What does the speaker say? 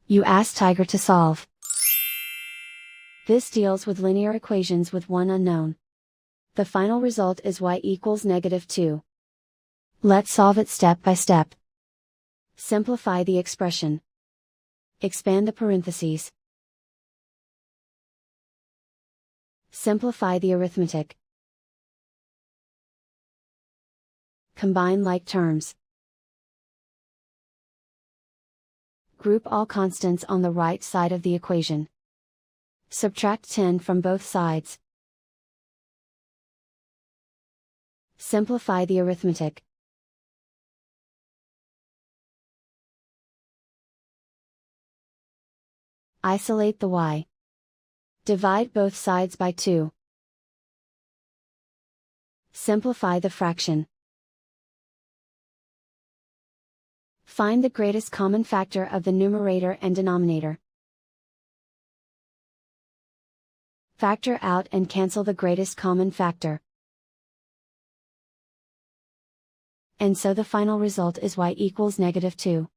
You ask Tiger to solve. This deals with linear equations with one unknown. The final result is y equals -2. Let's solve it step by step. Simplify the expression. Expand the parentheses. Simplify the arithmetic. Combine like terms. Group all constants on the right side of the equation. Subtract 10 from both sides. Simplify the arithmetic. Isolate the y. Divide both sides by 2. Simplify the fraction. Find the greatest common factor of the numerator and denominator. Factor out and cancel the greatest common factor. And so the final result is y equals -2.